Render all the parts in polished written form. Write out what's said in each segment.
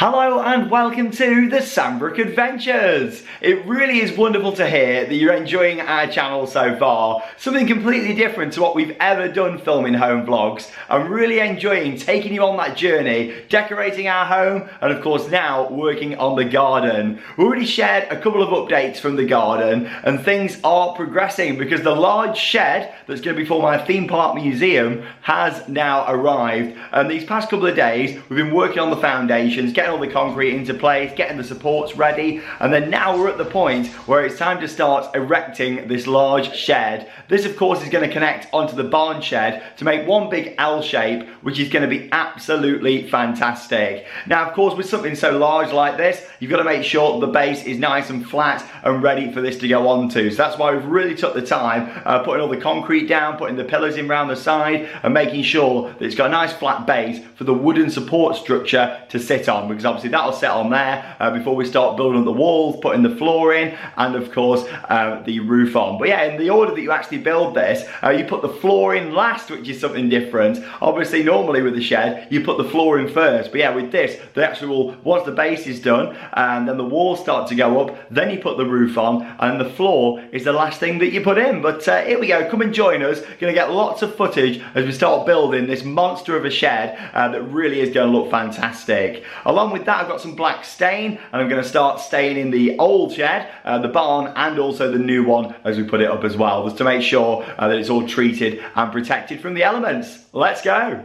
Hello and welcome to the Sanbrooke Adventures. It really is wonderful to hear that you're enjoying our channel so far. Something completely different to what we've ever done filming home vlogs. I'm really enjoying taking you on that journey, decorating our home, and of course now working on the garden. We already shared a couple of updates from the garden and things are progressing because the large shed that's going to be for my theme park museum has now arrived. And these past couple of days we've been working on the foundations, getting all the concrete into place, getting the supports ready, and then now we're at the point where it's time to start erecting this large shed. This of course is going to connect onto the barn shed to make one big L shape, which is going to be absolutely fantastic. Now of course with something so large like this, you've got to make sure the base is nice and flat and ready for this to go onto. So that's why we've really took the time putting all the concrete down, putting the pillars in around the side and making sure that it's got a nice flat base for the wooden support structure to sit on, because obviously that'll sit on there before we start building up the walls, putting the floor in, and of course the roof on. But yeah, in the order that you actually build this, you put the floor in last, which is something different. Obviously normally with the shed you put the floor in first, but yeah, with this the actual, once the base is done and then the walls start to go up, then you put the roof on and the floor is the last thing that you put in. But here we go, come and join us. Gonna get lots of footage as we start building this monster of a shed that really is going to look fantastic. Along with that I've got some black stain and I'm going to start staining the old shed, the barn, and also the new one as we put it up as well, just to make sure that it's all treated and protected from the elements. Let's go!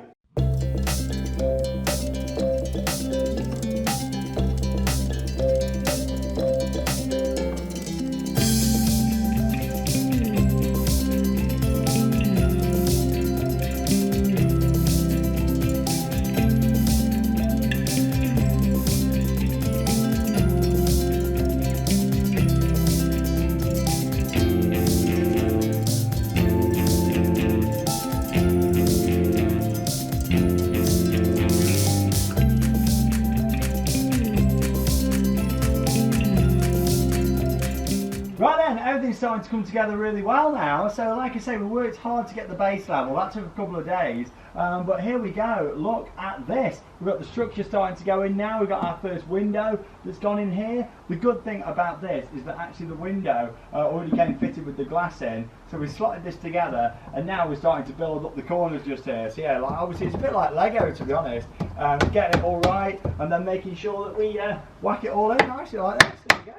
Right then, everything's starting to come together really well now. So like I say, we worked hard to get the base level. That took a couple of days, but here we go. Look at this. We've got the structure starting to go in now. We've got our first window that's gone in here. The good thing about this is that actually the window already came fitted with the glass in. So we slotted this together and now we're starting to build up the corners just here. So yeah, like, obviously it's a bit like Lego, to be honest. Getting it all right and then making sure that we whack it all in nicely like this. There we go.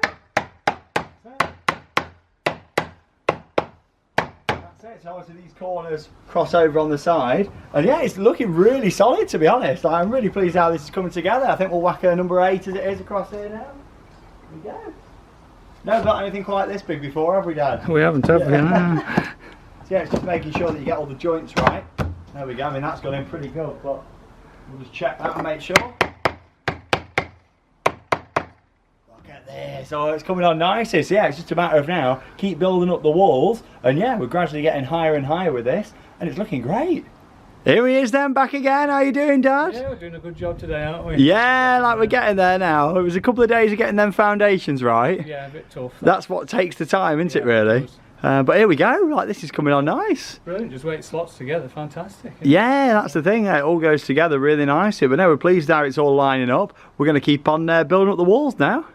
So obviously these corners cross over on the side, and yeah, it's looking really solid, to be honest. Like, I'm really pleased how this is coming together. I think we'll whack a number 8 as it is across here now. There we go. Never got anything quite this big before, have we, Dad? We haven't, have we? So yeah, it's just making sure that you get all the joints right. There we go. I mean, that's gone in pretty good, but we'll just check that and make sure. There, so it's coming on nicely. So yeah, it's just a matter of now keep building up the walls, and yeah, we're gradually getting higher and higher with this, and it's looking great. Here he is then, back again. How you doing, Dad? Yeah, we're doing a good job today, aren't we? Yeah, like we're getting there now. It was a couple of days of getting them foundations right. Yeah, a bit tough. That's what takes the time, isn't it, really? But here we go, like this is coming on nice. Brilliant, just wait slots together, fantastic. Yeah, that's the thing, it all goes together really nicely. But no, we're pleased how it's all lining up. We're going to keep on building up the walls now.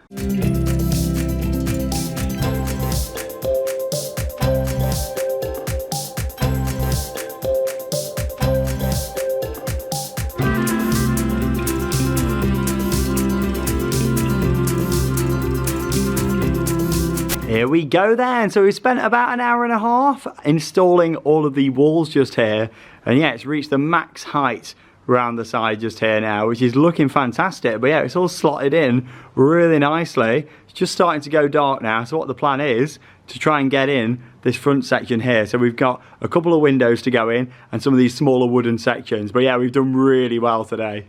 Here we go then. So we spent about an hour and a half installing all of the walls just here, and yeah, it's reached the max height around the side just here now, which is looking fantastic. But yeah, it's all slotted in really nicely. It's just starting to go dark now, so what the plan is to try and get in this front section here. So we've got a couple of windows to go in and some of these smaller wooden sections. But yeah, we've done really well today.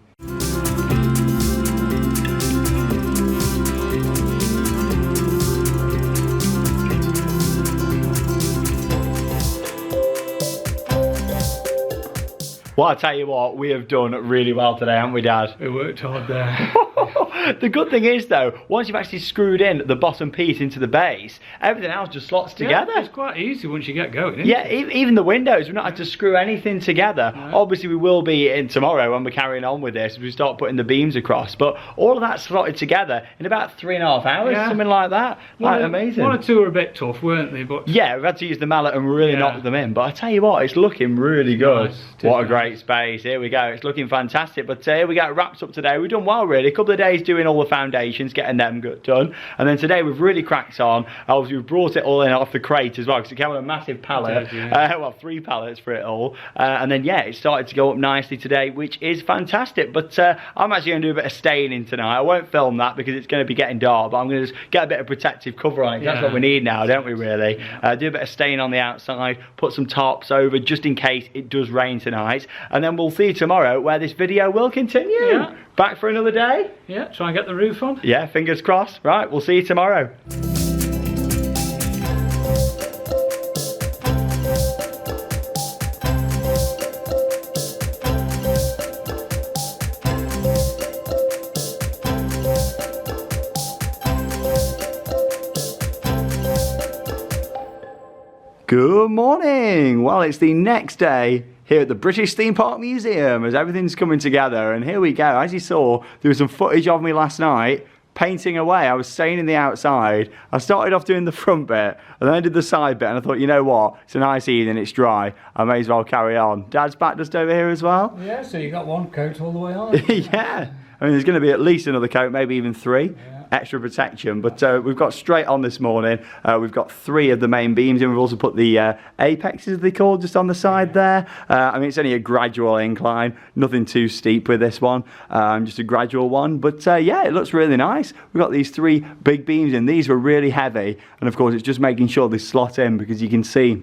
Well, I tell you what, we have done really well today, haven't we, Dad? We worked hard there. The good thing is, though, once you've actually screwed in the bottom piece into the base, everything else just slots together. Yeah, it's quite easy once you get going, isn't Yeah, it? even the windows, we've not had to screw anything together. No. Obviously, we will be in tomorrow when we're carrying on with this, we start putting the beams across. But all of that slotted together in about 3.5 hours, Yeah. something like that. Like, amazing. One or two were a bit tough, weren't they? But Yeah, we've had to use the mallet and really knock them in. But I tell you what, it's looking really good. Nice. What a great space. Here we go. It's looking fantastic. But here we go. It wraps up today. We've done well, really. A couple of days doing all the foundations, getting them done. And then today we've really cracked on. Obviously, we've brought it all in off the crate as well, because it came on a massive pallet. It did, yeah. Well, 3 pallets for it all. And then, yeah, it started to go up nicely today, which is fantastic. But I'm actually going to do a bit of staining tonight. I won't film that because it's going to be getting dark, but I'm going to just get a bit of protective cover on it. That's what we need now, don't we, really? Do a bit of stain on the outside, put some tarps over just in case it does rain tonight. And then we'll see you tomorrow where this video will continue. Yeah. Back for another day. yeah, try and get the roof on. Yeah, fingers crossed. Right, we'll see you tomorrow. Good morning. Well, it's the next day here at the British Theme Park Museum as everything's coming together, and here we go. As you saw, there was some footage of me last night painting away. I was staining the outside. I started off doing the front bit and then I did the side bit, and I thought, you know what, it's a nice evening, it's dry, I may as well carry on. Dad's back just over here as well. Yeah, so you got one coat all the way on. Yeah, I mean, there's going to be at least another coat, maybe even 3. Yeah. Extra protection, but we've got straight on this morning. We've got 3 of the main beams in. We've also put the apexes, they call, just on the side there. I mean, it's only a gradual incline, nothing too steep with this one, just a gradual one, but yeah, it looks really nice. We've got these 3 big beams in. These were really heavy, and of course it's just making sure they slot in, because you can see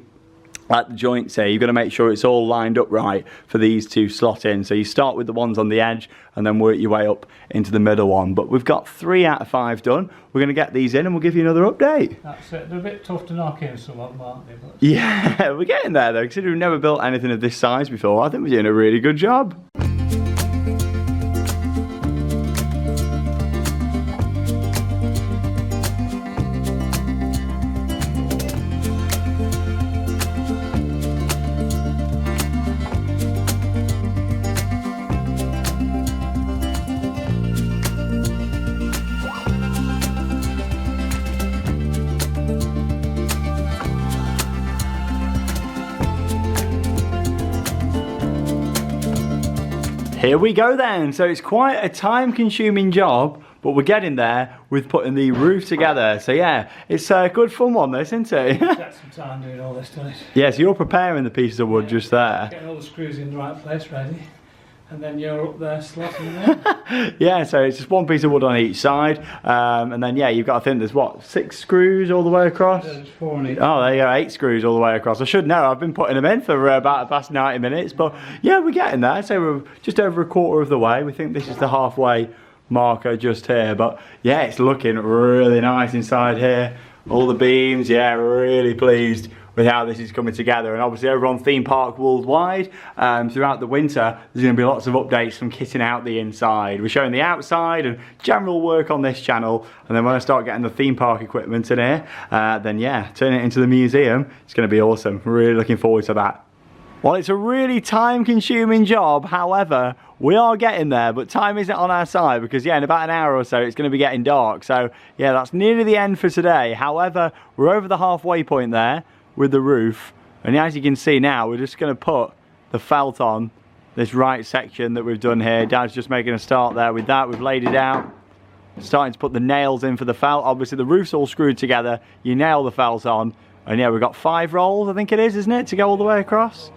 at the joints here, you've got to make sure it's all lined up right for these to slot in. So you start with the ones on the edge and then work your way up into the middle one. But we've got 3 out of 5 done. We're going to get these in and we'll give you another update. That's it. They're a bit tough to knock in, some of them, aren't they? But Yeah, we're getting there though. Considering we've never built anything of this size before, I think we're doing a really good job. Here we go then. So it's quite a time-consuming job, but we're getting there with putting the roof together. So yeah, it's a good fun one, this, isn't it? get some time doing all this, doesn't it? Yeah, so you're preparing the pieces of wood just there. Getting all the screws in the right place, ready. And then you're up there slotting them. Yeah, so it's just one piece of wood on each side, and then yeah, you've got, I think there's what, 6 screws all the way across? There's 4 on each. Oh, there you go, 8 screws all the way across. I should know, I've been putting them in for about the past 90 minutes, but yeah, we're getting there. So we're just over a quarter of the way. We think this is the halfway marker just here, but yeah, it's looking really nice inside here. All the beams, yeah, really pleased with how this is coming together. And obviously over on Theme Park Worldwide, throughout the winter, there's going to be lots of updates from kitting out the inside. We're showing the outside and general work on this channel, and then when I start getting the theme park equipment in here, then yeah, turn it into the museum. It's going to be awesome. Really looking forward to that. Well, it's a really time-consuming job, however, we are getting there, but time isn't on our side, because yeah, in about an hour or so it's going to be getting dark. So yeah, that's nearly the end for today. However, we're over the halfway point there with the roof, and as you can see now, we're just going to put the felt on this right section that we've done here. Dad's just making a start there with that. We've laid it out, starting to put the nails in for the felt. Obviously the roof's all screwed together, you nail the felt on, and yeah, we've got 5 rolls, I think it is, isn't it, to go all the way across.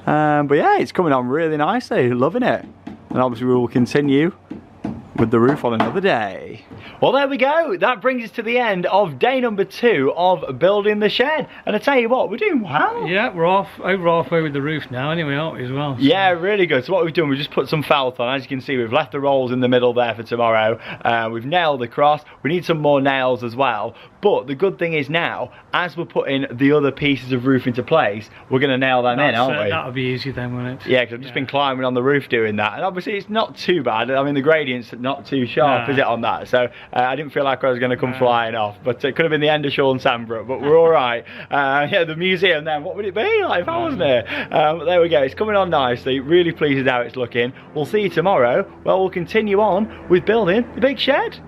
But yeah, it's coming on really nicely, loving it. And obviously we will continue with the roof on another day. Well, there we go. That brings us to the end of day number 2 of building the shed. And I tell you what, we're doing well. Yeah, we're over halfway with the roof now anyway, aren't we, as well? So. Yeah, really good. So what we've done, we've just put some felt on. As you can see, we've left the rolls in the middle there for tomorrow. We've nailed across. We need some more nails as well. But the good thing is now, as we're putting the other pieces of roof into place, we're going to nail them in, aren't we? That'll be easy then, won't it? Yeah, because I've just been climbing on the roof doing that. And obviously it's not too bad. I mean, the gradient's not too sharp, is it, on that? So I didn't feel like I was going to come flying off. But it could have been the end of Sean Sanbrooke, but we're all right. Yeah, the museum then, what would it be like if I wasn't here? But there we go. It's coming on nicely. Really pleased with how it's looking. We'll see you tomorrow. Well, we'll continue on with building the big shed.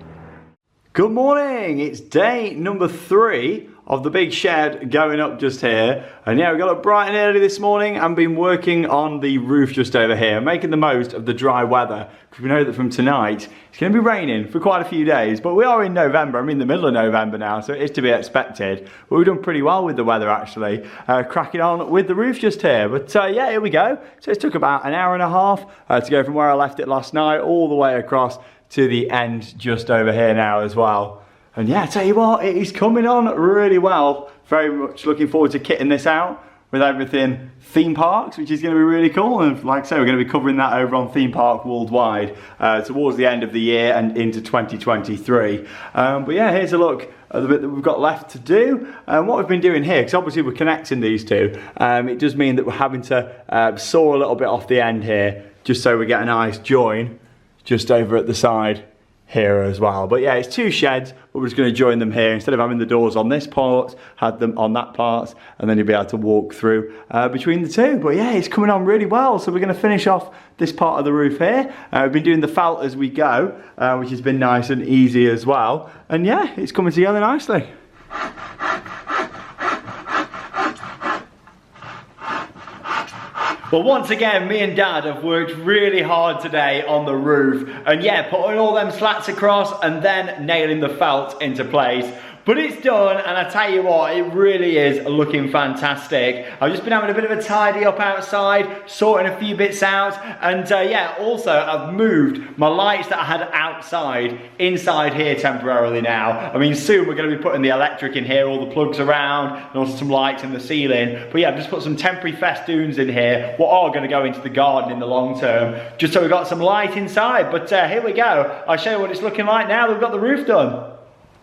Good morning, it's day number 3 of the big shed going up just here. And yeah, we got up bright and early this morning and been working on the roof just over here, making the most of the dry weather. Because we know that from tonight, it's going to be raining for quite a few days. But we are in November, I'm in the middle of November now, so it is to be expected. But we've done pretty well with the weather actually, cracking on with the roof just here. But yeah, here we go. So it took about an hour and a half to go from where I left it last night all the way across to the end just over here now as well. And yeah, I tell you what, it is coming on really well. Very much looking forward to kitting this out with everything theme parks, which is going to be really cool. And like I say, we're going to be covering that over on Theme Park Worldwide towards the end of the year and into 2023. But yeah, here's a look at the bit that we've got left to do. And what we've been doing here, because obviously we're connecting these two, it does mean that we're having to saw a little bit off the end here, just so we get a nice join just over at the side here as well. But yeah, it's 2 sheds, but we're just going to join them here. Instead of having the doors on this part, had them on that part, and then you'll be able to walk through between the two. But yeah, it's coming on really well. So we're going to finish off this part of the roof here. We've been doing the felt as we go, which has been nice and easy as well. And yeah, it's coming together nicely. Well, once again, me and Dad have worked really hard today on the roof. And yeah, putting all them slats across and then nailing the felt into place. But it's done, and I tell you what, it really is looking fantastic. I've just been having a bit of a tidy up outside, sorting a few bits out, and yeah, also I've moved my lights that I had outside inside here temporarily now. I mean, soon we're going to be putting the electric in here, all the plugs around, and also some lights in the ceiling. But yeah, I've just put some temporary festoons in here, what are going to go into the garden in the long term, just so we've got some light inside. But here we go. I'll show you what it's looking like now that we've got the roof done.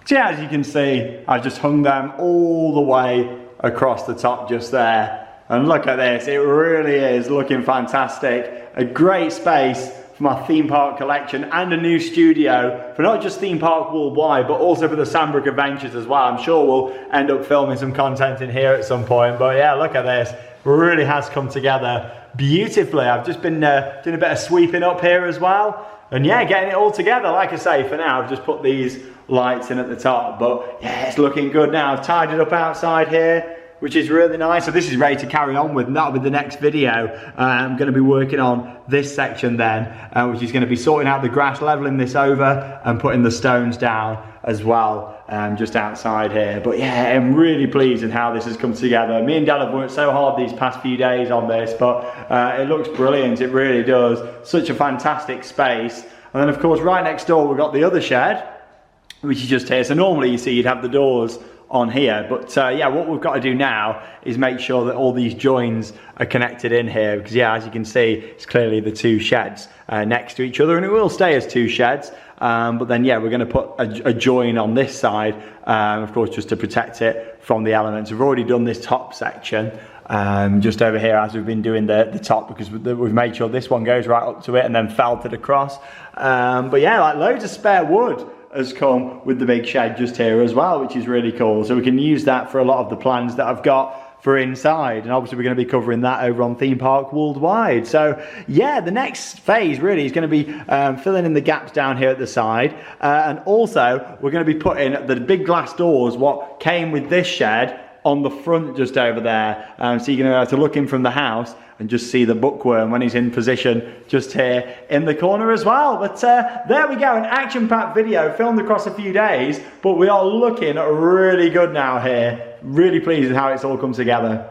So yeah, as you can see, I've just hung them all the way across the top just there. And look at this, it really is looking fantastic. A great space for my theme park collection and a new studio for not just Theme Park Worldwide, but also for the Sanbrooke Adventures as well. I'm sure we'll end up filming some content in here at some point. But yeah, look at this, it really has come together beautifully. I've just been doing a bit of sweeping up here as well. And yeah, getting it all together. Like I say, for now, I've just put these lights in at the top. But yeah, it's looking good now. I've tidied up outside here, which is really nice. So this is ready to carry on with, and that'll be the next video. I'm going to be working on this section then, which is going to be sorting out the grass, leveling this over, and putting the stones down as well, just outside here. But yeah, I'm really pleased with how this has come together. Me and Dad have worked so hard these past few days on this, but it looks brilliant, it really does. Such a fantastic space. And then of course right next door we've got the other shed, which is just here. So normally you see you'd have the doors on here, but yeah, what we've got to do now is make sure that all these joins are connected in here, because yeah, as you can see, it's clearly the 2 sheds next to each other, and it will stay as 2 sheds, but then yeah, we're going to put a join on this side, of course, just to protect it from the elements. We've already done this top section just over here as we've been doing the top, because we've made sure this one goes right up to it and then felted across, but yeah, like loads of spare wood has come with the big shed just here as well, which is really cool. So we can use that for a lot of the plans that I've got for inside, and obviously we're going to be covering that over on Theme Park Worldwide. So yeah, the next phase really is going to be filling in the gaps down here at the side, and also we're going to be putting the big glass doors, what came with this shed, on the front just over there, so you're going to be able to look in from the house and just see the bookworm when he's in position just here in the corner as well. But there we go, an action-packed video filmed across a few days, but we are looking really good now here. Really pleased with how it's all come together.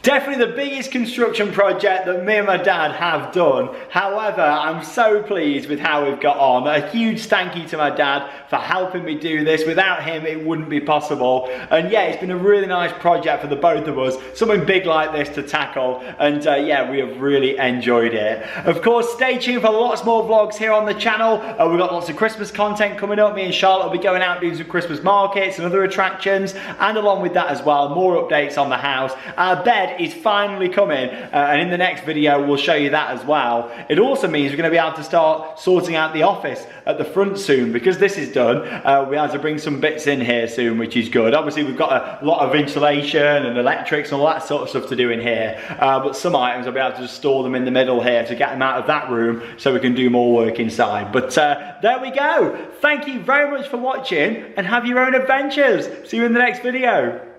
Definitely the biggest construction project that me and my dad have done. However, I'm so pleased with how we've got on. A huge thank you to my dad for helping me do this. Without him, it wouldn't be possible. And yeah, it's been a really nice project for the both of us. Something big like this to tackle. And yeah, we have really enjoyed it. Of course, stay tuned for lots more vlogs here on the channel. We've got lots of Christmas content coming up. Me and Charlotte will be going out doing some Christmas markets and other attractions. And along with that as well, more updates on the house. Our bed is finally coming, and in the next video we'll show you that as well. It also means we're going to be able to start sorting out the office at the front soon, because this is done. We have to bring some bits in here soon, which is good. Obviously we've got a lot of insulation and electrics and all that sort of stuff to do in here, but some items I'll be able to just store them in the middle here to get them out of that room so we can do more work inside. But there we go. Thank you very much for watching, and have your own adventures. See you in the next video.